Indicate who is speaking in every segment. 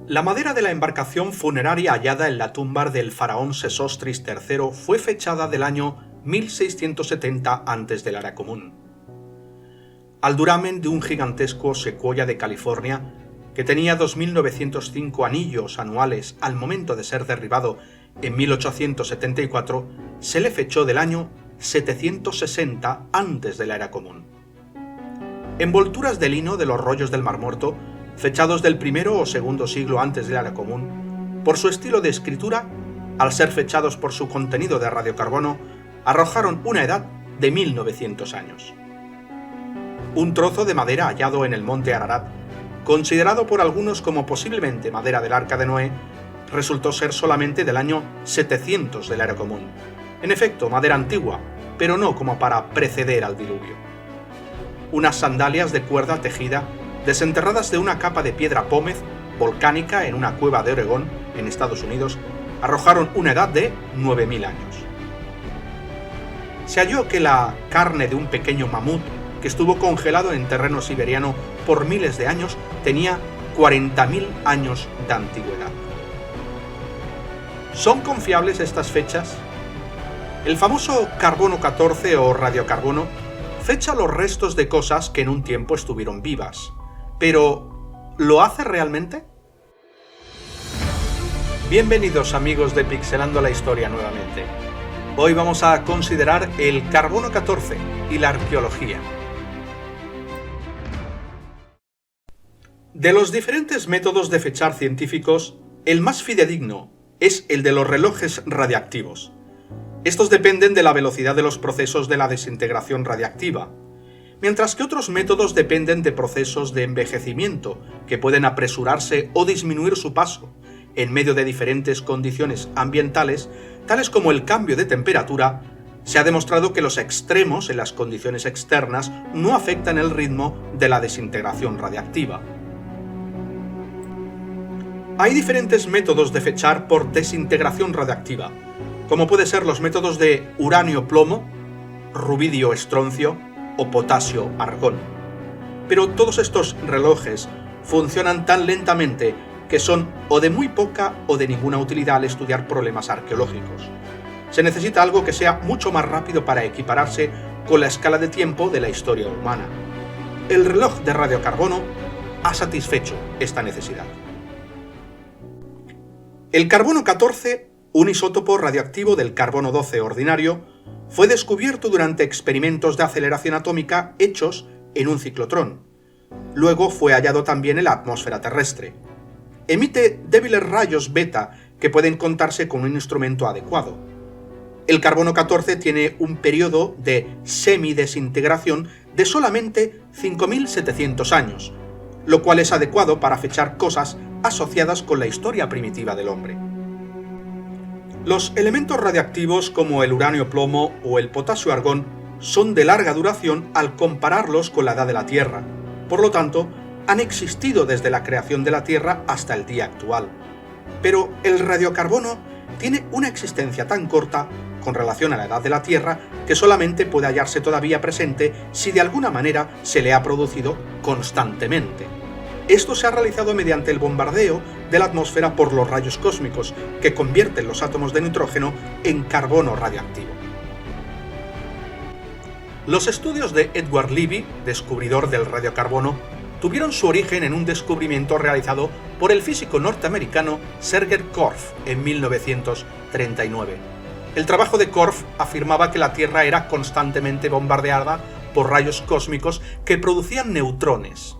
Speaker 1: La madera de la embarcación funeraria hallada en la tumba del faraón Sesostris III fue fechada del año 1670 antes de la era común. Al duramen de un gigantesco secuoya de California, que tenía 2.905 anillos anuales al momento de ser derribado en 1874, se le fechó del año 760 antes de la era común. Envolturas de lino de los rollos del Mar Muerto, fechados del I o II siglo antes de la era común, por su estilo de escritura, al ser fechados por su contenido de radiocarbono, arrojaron una edad de 1900 años. Un trozo de madera hallado en el monte Ararat, considerado por algunos como posiblemente madera del Arca de Noé, resultó ser solamente del año 700 de la era común. En efecto, madera antigua, pero no como para preceder al diluvio. Unas sandalias de cuerda tejida, desenterradas de una capa de piedra pómez volcánica en una cueva de Oregón, en Estados Unidos, arrojaron una edad de 9.000 años. Se halló que la carne de un pequeño mamut que estuvo congelado en terreno siberiano por miles de años tenía 40.000 años de antigüedad. ¿Son confiables estas fechas? El famoso carbono 14 o radiocarbono fecha los restos de cosas que en un tiempo estuvieron vivas. Pero, ¿lo hace realmente? Bienvenidos amigos de Pixelando la Historia nuevamente. Hoy vamos a considerar el carbono 14 y la arqueología. De los diferentes métodos de fechar científicos, el más fidedigno es el de los relojes radiactivos. Estos dependen de la velocidad de los procesos de la desintegración radiactiva, mientras que otros métodos dependen de procesos de envejecimiento que pueden apresurarse o disminuir su paso en medio de diferentes condiciones ambientales, tales como el cambio de temperatura. Se ha demostrado que los extremos en las condiciones externas no afectan el ritmo de la desintegración radiactiva. Hay diferentes métodos de fechar por desintegración radiactiva, como pueden ser los métodos de uranio-plomo, rubidio-estroncio o potasio-argón. Pero todos estos relojes funcionan tan lentamente que son o de muy poca o de ninguna utilidad al estudiar problemas arqueológicos. Se necesita algo que sea mucho más rápido para equipararse con la escala de tiempo de la historia humana. El reloj de radiocarbono ha satisfecho esta necesidad. El carbono 14, un isótopo radioactivo del carbono 12 ordinario, fue descubierto durante experimentos de aceleración atómica hechos en un ciclotrón. Luego fue hallado también en la atmósfera terrestre. Emite débiles rayos beta que pueden contarse con un instrumento adecuado. El carbono 14 tiene un periodo de semidesintegración de solamente 5.700 años, lo cual es adecuado para fechar cosas asociadas con la historia primitiva del hombre. Los elementos radiactivos como el uranio-plomo o el potasio-argón son de larga duración al compararlos con la edad de la Tierra. Por lo tanto, han existido desde la creación de la Tierra hasta el día actual. Pero el radiocarbono tiene una existencia tan corta con relación a la edad de la Tierra que solamente puede hallarse todavía presente si de alguna manera se le ha producido constantemente. Esto se ha realizado mediante el bombardeo de la atmósfera por los rayos cósmicos, que convierten los átomos de nitrógeno en carbono radiactivo. Los estudios de Edward Leavy, descubridor del radiocarbono, tuvieron su origen en un descubrimiento realizado por el físico norteamericano Sergei Korf en 1939. El trabajo de Korf afirmaba que la Tierra era constantemente bombardeada por rayos cósmicos que producían neutrones.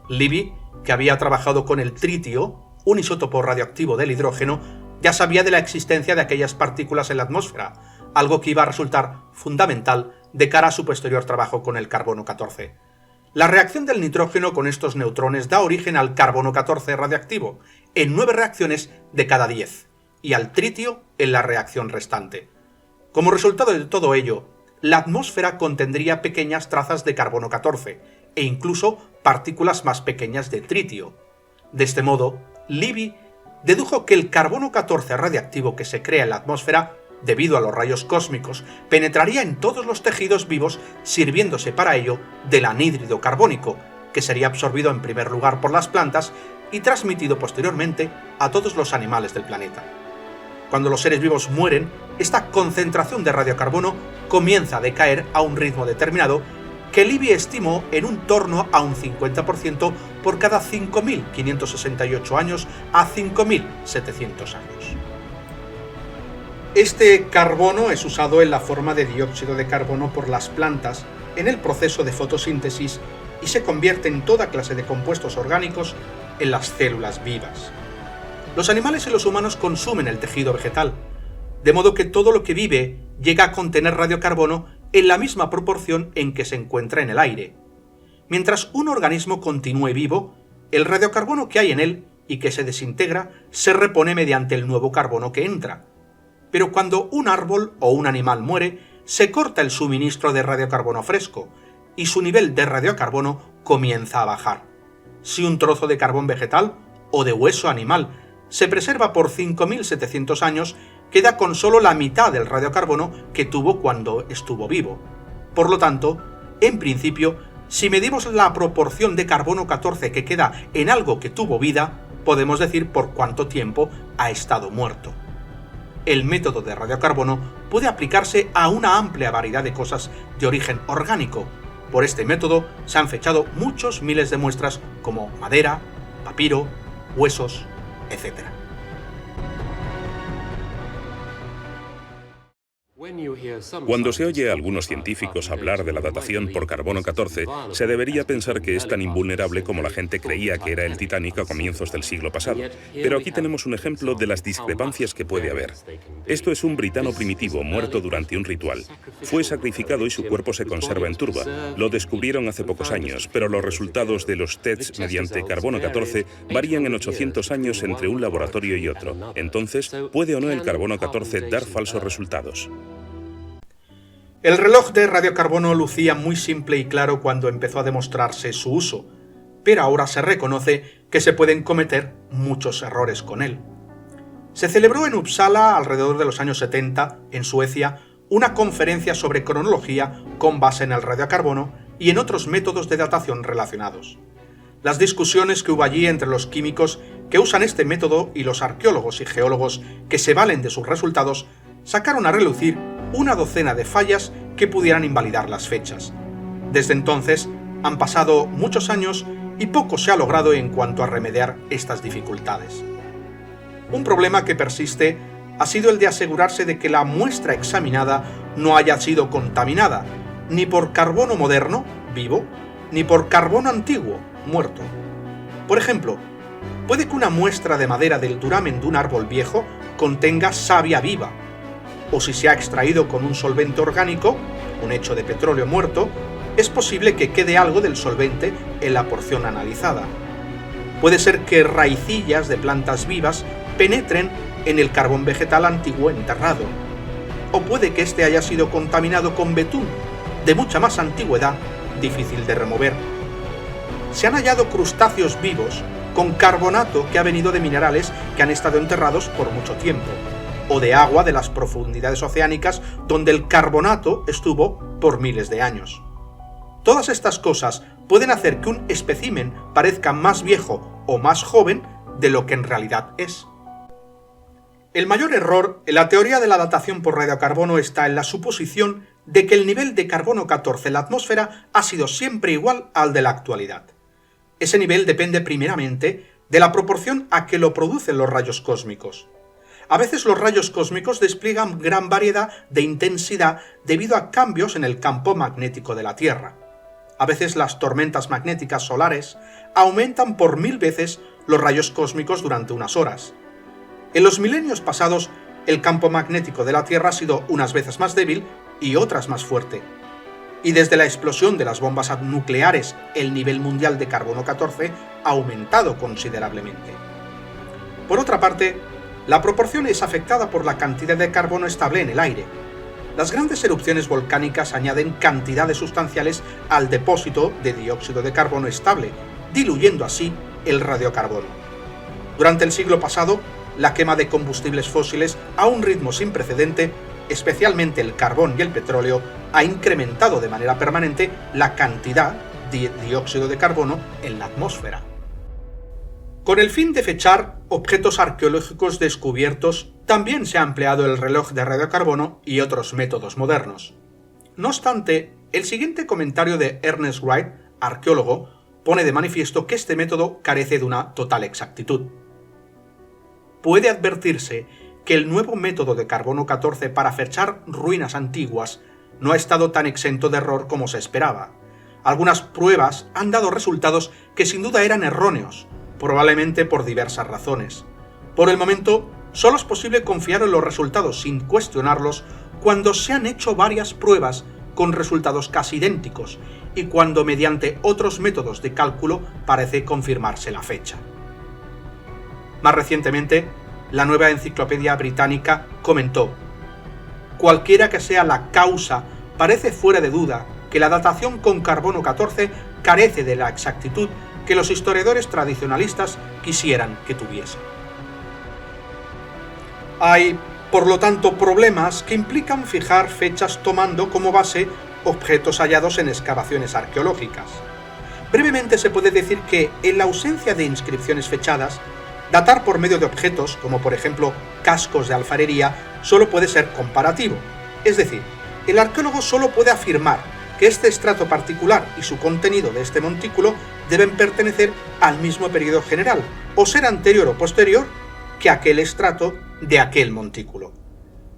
Speaker 1: Leavy, que había trabajado con el tritio, un isótopo radioactivo del hidrógeno, ya sabía de la existencia de aquellas partículas en la atmósfera, algo que iba a resultar fundamental de cara a su posterior trabajo con el carbono 14. La reacción del nitrógeno con estos neutrones da origen al carbono 14 radiactivo en 9 reacciones de cada 10, y al tritio en la reacción restante. Como resultado de todo ello, la atmósfera contendría pequeñas trazas de carbono 14, e incluso partículas más pequeñas de tritio. De este modo, Leavy dedujo que el carbono 14 radiactivo que se crea en la atmósfera, debido a los rayos cósmicos, penetraría en todos los tejidos vivos, sirviéndose para ello del anhídrido carbónico, que sería absorbido en primer lugar por las plantas y transmitido posteriormente a todos los animales del planeta. Cuando los seres vivos mueren, esta concentración de radiocarbono comienza a decaer a un ritmo determinado que Libby estimó en un torno a un 50% por cada 5.568 años a 5.700 años. Este carbono es usado en la forma de dióxido de carbono por las plantas en el proceso de fotosíntesis y se convierte en toda clase de compuestos orgánicos en las células vivas. Los animales y los humanos consumen el tejido vegetal, de modo que todo lo que vive llega a contener radiocarbono en la misma proporción en que se encuentra en el aire. Mientras un organismo continúe vivo, el radiocarbono que hay en él y que se desintegra se repone mediante el nuevo carbono que entra. Pero cuando un árbol o un animal muere, se corta el suministro de radiocarbono fresco y su nivel de radiocarbono comienza a bajar. Si un trozo de carbón vegetal o de hueso animal se preserva por 5.700 años, queda con solo la mitad del radiocarbono que tuvo cuando estuvo vivo. Por lo tanto, en principio, si medimos la proporción de carbono 14 que queda en algo que tuvo vida, podemos decir por cuánto tiempo ha estado muerto. El método de radiocarbono puede aplicarse a una amplia variedad de cosas de origen orgánico. Por este método se han fechado muchos miles de muestras como madera, papiro, huesos, etc.
Speaker 2: Cuando se oye a algunos científicos hablar de la datación por carbono 14, se debería pensar que es tan invulnerable como la gente creía que era el Titanic a comienzos del siglo pasado. Pero aquí tenemos un ejemplo de las discrepancias que puede haber. Esto es un britano primitivo muerto durante un ritual. Fue sacrificado y su cuerpo se conserva en turba. Lo descubrieron hace pocos años, pero los resultados de los tests mediante carbono 14 varían en 800 años entre un laboratorio y otro. Entonces, ¿puede o no el carbono 14 dar falsos resultados?
Speaker 1: El reloj de radiocarbono lucía muy simple y claro cuando empezó a demostrarse su uso, pero ahora se reconoce que se pueden cometer muchos errores con él. Se celebró en Uppsala alrededor de los años 70, en Suecia, una conferencia sobre cronología con base en el radiocarbono y en otros métodos de datación relacionados. Las discusiones que hubo allí entre los químicos que usan este método y los arqueólogos y geólogos que se valen de sus resultados sacaron a relucir una docena de fallas que pudieran invalidar las fechas. Desde entonces han pasado muchos años y poco se ha logrado en cuanto a remediar estas dificultades. Un problema que persiste ha sido el de asegurarse de que la muestra examinada no haya sido contaminada, ni por carbono moderno, vivo, ni por carbono antiguo, muerto. Por ejemplo, puede que una muestra de madera del duramen de un árbol viejo contenga savia viva, o si se ha extraído con un solvente orgánico, un hecho de petróleo muerto, es posible que quede algo del solvente en la porción analizada. Puede ser que raicillas de plantas vivas penetren en el carbón vegetal antiguo enterrado, o puede que este haya sido contaminado con betún, de mucha más antigüedad, difícil de remover. Se han hallado crustáceos vivos con carbonato que ha venido de minerales que han estado enterrados por mucho tiempo, o de agua de las profundidades oceánicas donde el carbonato estuvo por miles de años. Todas estas cosas pueden hacer que un espécimen parezca más viejo o más joven de lo que en realidad es. El mayor error en la teoría de la datación por radiocarbono está en la suposición de que el nivel de carbono 14 en la atmósfera ha sido siempre igual al de la actualidad. Ese nivel depende primeramente de la proporción a que lo producen los rayos cósmicos. A veces los rayos cósmicos despliegan gran variedad de intensidad debido a cambios en el campo magnético de la Tierra. A veces las tormentas magnéticas solares aumentan por 1000 veces los rayos cósmicos durante unas horas. En los milenios pasados, el campo magnético de la Tierra ha sido unas veces más débil y otras más fuerte. Y desde la explosión de las bombas nucleares, el nivel mundial de carbono 14 ha aumentado considerablemente. Por otra parte, la proporción es afectada por la cantidad de carbono estable en el aire. Las grandes erupciones volcánicas añaden cantidades sustanciales al depósito de dióxido de carbono estable, diluyendo así el radiocarbono. Durante el siglo pasado, la quema de combustibles fósiles a un ritmo sin precedente, especialmente el carbón y el petróleo, ha incrementado de manera permanente la cantidad de dióxido de carbono en la atmósfera. Con el fin de fechar objetos arqueológicos descubiertos, también se ha empleado el reloj de radiocarbono y otros métodos modernos. No obstante, el siguiente comentario de Ernest Wright, arqueólogo, pone de manifiesto que este método carece de una total exactitud. Puede advertirse que el nuevo método de carbono 14 para fechar ruinas antiguas no ha estado tan exento de error como se esperaba. Algunas pruebas han dado resultados que sin duda eran erróneos, probablemente por diversas razones. Por el momento, solo es posible confiar en los resultados sin cuestionarlos cuando se han hecho varias pruebas con resultados casi idénticos y cuando mediante otros métodos de cálculo parece confirmarse la fecha. Más recientemente, la Nueva Enciclopedia Británica comentó: cualquiera que sea la causa, parece fuera de duda que la datación con carbono 14 carece de la exactitud que los historiadores tradicionalistas quisieran que tuviese. Hay, por lo tanto, problemas que implican fijar fechas tomando como base objetos hallados en excavaciones arqueológicas. Brevemente se puede decir que, en la ausencia de inscripciones fechadas, datar por medio de objetos, como por ejemplo cascos de alfarería, solo puede ser comparativo. Es decir, el arqueólogo solo puede afirmar que este estrato particular y su contenido de este montículo deben pertenecer al mismo periodo general, o ser anterior o posterior que aquel estrato de aquel montículo.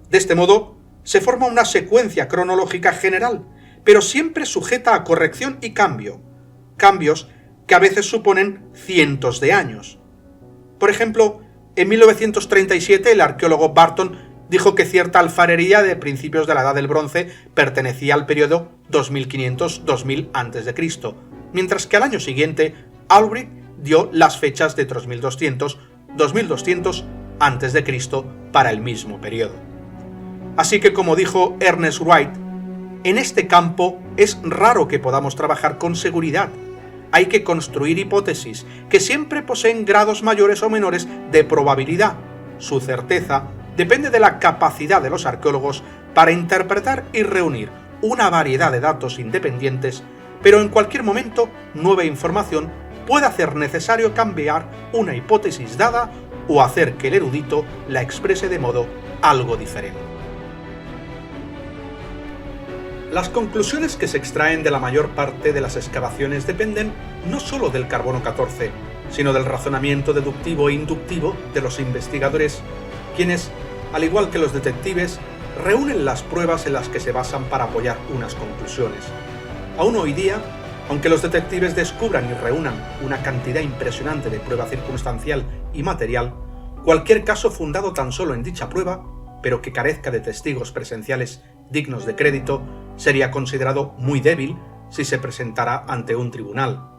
Speaker 1: De este modo, se forma una secuencia cronológica general, pero siempre sujeta a corrección y cambio, cambios que a veces suponen cientos de años. Por ejemplo, en 1937 el arqueólogo Barton dijo que cierta alfarería de principios de la Edad del Bronce pertenecía al periodo 2500-2000 a.C., mientras que al año siguiente Albrecht dio las fechas de 3200-2200 a.C. para el mismo periodo. Así que, como dijo Ernest Wright, en este campo es raro que podamos trabajar con seguridad. Hay que construir hipótesis que siempre poseen grados mayores o menores de probabilidad. Su certeza depende de la capacidad de los arqueólogos para interpretar y reunir una variedad de datos independientes, pero en cualquier momento nueva información puede hacer necesario cambiar una hipótesis dada o hacer que el erudito la exprese de modo algo diferente. Las conclusiones que se extraen de la mayor parte de las excavaciones dependen no solo del carbono 14, sino del razonamiento deductivo e inductivo de los investigadores, quienes, al igual que los detectives, reúnen las pruebas en las que se basan para apoyar unas conclusiones. Aún hoy día, aunque los detectives descubran y reúnan una cantidad impresionante de prueba circunstancial y material, cualquier caso fundado tan solo en dicha prueba, pero que carezca de testigos presenciales dignos de crédito, sería considerado muy débil si se presentara ante un tribunal.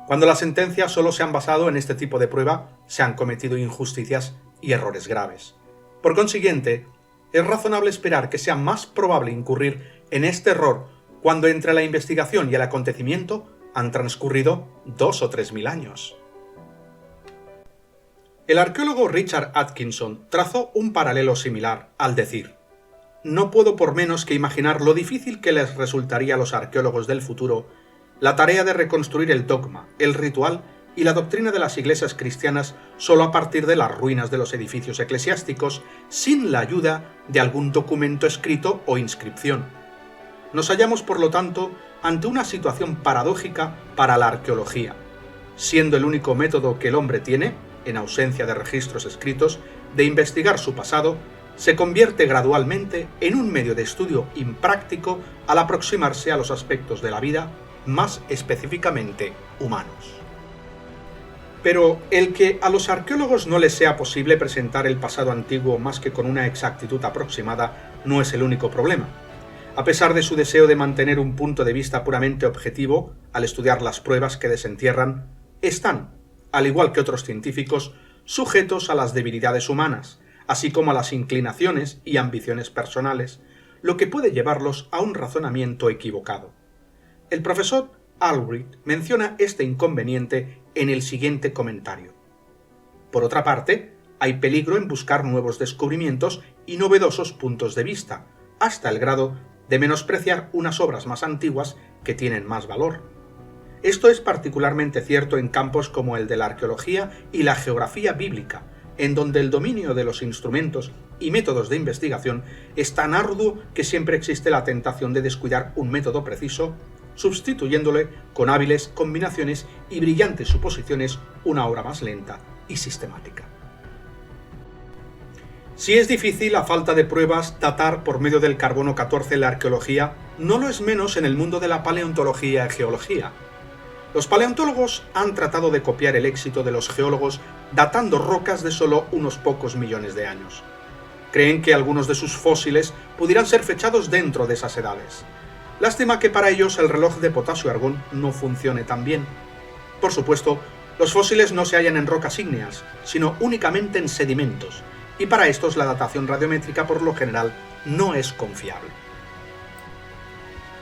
Speaker 1: Cuando las sentencias solo se han basado en este tipo de prueba, se han cometido injusticias y errores graves. Por consiguiente, es razonable esperar que sea más probable incurrir en este error cuando entre la investigación y el acontecimiento han transcurrido 2 o 3 mil años. El arqueólogo Richard Atkinson trazó un paralelo similar al decir: no puedo por menos que imaginar lo difícil que les resultaría a los arqueólogos del futuro la tarea de reconstruir el dogma, el ritual y la doctrina de las iglesias cristianas solo a partir de las ruinas de los edificios eclesiásticos, sin la ayuda de algún documento escrito o inscripción. Nos hallamos, por lo tanto, ante una situación paradójica para la arqueología, siendo el único método que el hombre tiene, en ausencia de registros escritos, de investigar su pasado, se convierte gradualmente en un medio de estudio impráctico al aproximarse a los aspectos de la vida más específicamente humanos. Pero el que a los arqueólogos no les sea posible presentar el pasado antiguo más que con una exactitud aproximada no es el único problema. A pesar de su deseo de mantener un punto de vista puramente objetivo al estudiar las pruebas que desentierran, están, al igual que otros científicos, sujetos a las debilidades humanas, así como a las inclinaciones y ambiciones personales, lo que puede llevarlos a un razonamiento equivocado. El profesor Albrecht menciona este inconveniente en el siguiente comentario. Por otra parte, hay peligro en buscar nuevos descubrimientos y novedosos puntos de vista, hasta el grado de menospreciar unas obras más antiguas que tienen más valor. Esto es particularmente cierto en campos como el de la arqueología y la geografía bíblica, en donde el dominio de los instrumentos y métodos de investigación es tan arduo que siempre existe la tentación de descuidar un método preciso, sustituyéndole con hábiles combinaciones y brillantes suposiciones una obra más lenta y sistemática. Si es difícil a falta de pruebas datar por medio del carbono 14 la arqueología, no lo es menos en el mundo de la paleontología y geología. Los paleontólogos han tratado de copiar el éxito de los geólogos datando rocas de solo unos pocos millones de años. Creen que algunos de sus fósiles pudieran ser fechados dentro de esas edades. Lástima que para ellos el reloj de potasio-argón no funcione tan bien. Por supuesto, los fósiles no se hallan en rocas ígneas, sino únicamente en sedimentos, y para estos la datación radiométrica por lo general no es confiable.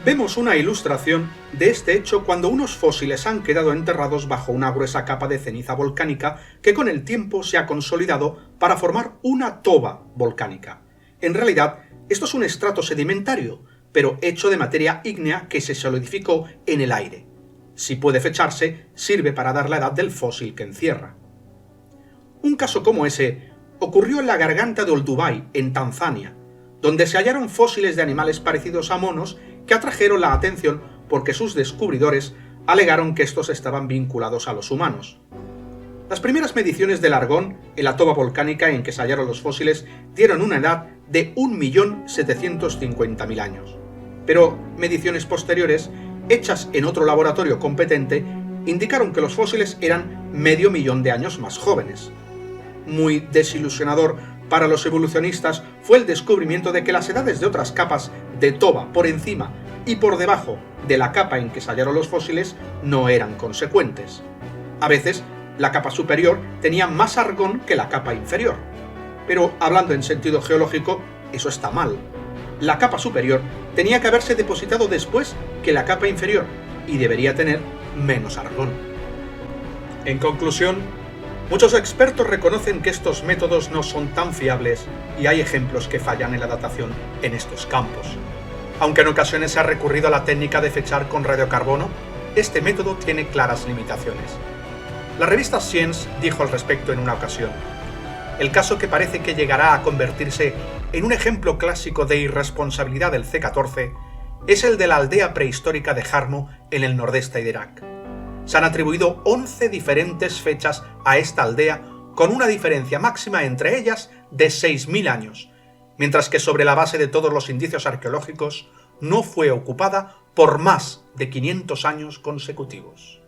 Speaker 1: Vemos una ilustración de este hecho cuando unos fósiles han quedado enterrados bajo una gruesa capa de ceniza volcánica que con el tiempo se ha consolidado para formar una toba volcánica. En realidad, esto es un estrato sedimentario, pero hecho de materia ígnea que se solidificó en el aire. Si puede fecharse, sirve para dar la edad del fósil que encierra. Un caso como ese ocurrió en la garganta de Olduvai, en Tanzania, donde se hallaron fósiles de animales parecidos a monos que atrajeron la atención porque sus descubridores alegaron que estos estaban vinculados a los humanos. Las primeras mediciones del argón en la toba volcánica en que se hallaron los fósiles dieron una edad de 1.750.000 años, pero mediciones posteriores, hechas en otro laboratorio competente, indicaron que los fósiles eran medio millón de años más jóvenes. Muy desilusionador para los evolucionistas fue el descubrimiento de que las edades de otras capas de toba por encima y por debajo de la capa en que se hallaron los fósiles no eran consecuentes. A veces, la capa superior tenía más argón que la capa inferior. Pero, hablando en sentido geológico, eso está mal. La capa superior tenía que haberse depositado después que la capa inferior y debería tener menos argón. En conclusión, muchos expertos reconocen que estos métodos no son tan fiables y hay ejemplos que fallan en la datación en estos campos. Aunque en ocasiones se ha recurrido a la técnica de fechar con radiocarbono, este método tiene claras limitaciones. La revista Science dijo al respecto en una ocasión: el caso que parece que llegará a convertirse en un ejemplo clásico de irresponsabilidad del C-14 es el de la aldea prehistórica de Jarmo en el nordeste de Irak. Se han atribuido 11 diferentes fechas a esta aldea, con una diferencia máxima entre ellas de 6.000 años, mientras que sobre la base de todos los indicios arqueológicos no fue ocupada por más de 500 años consecutivos.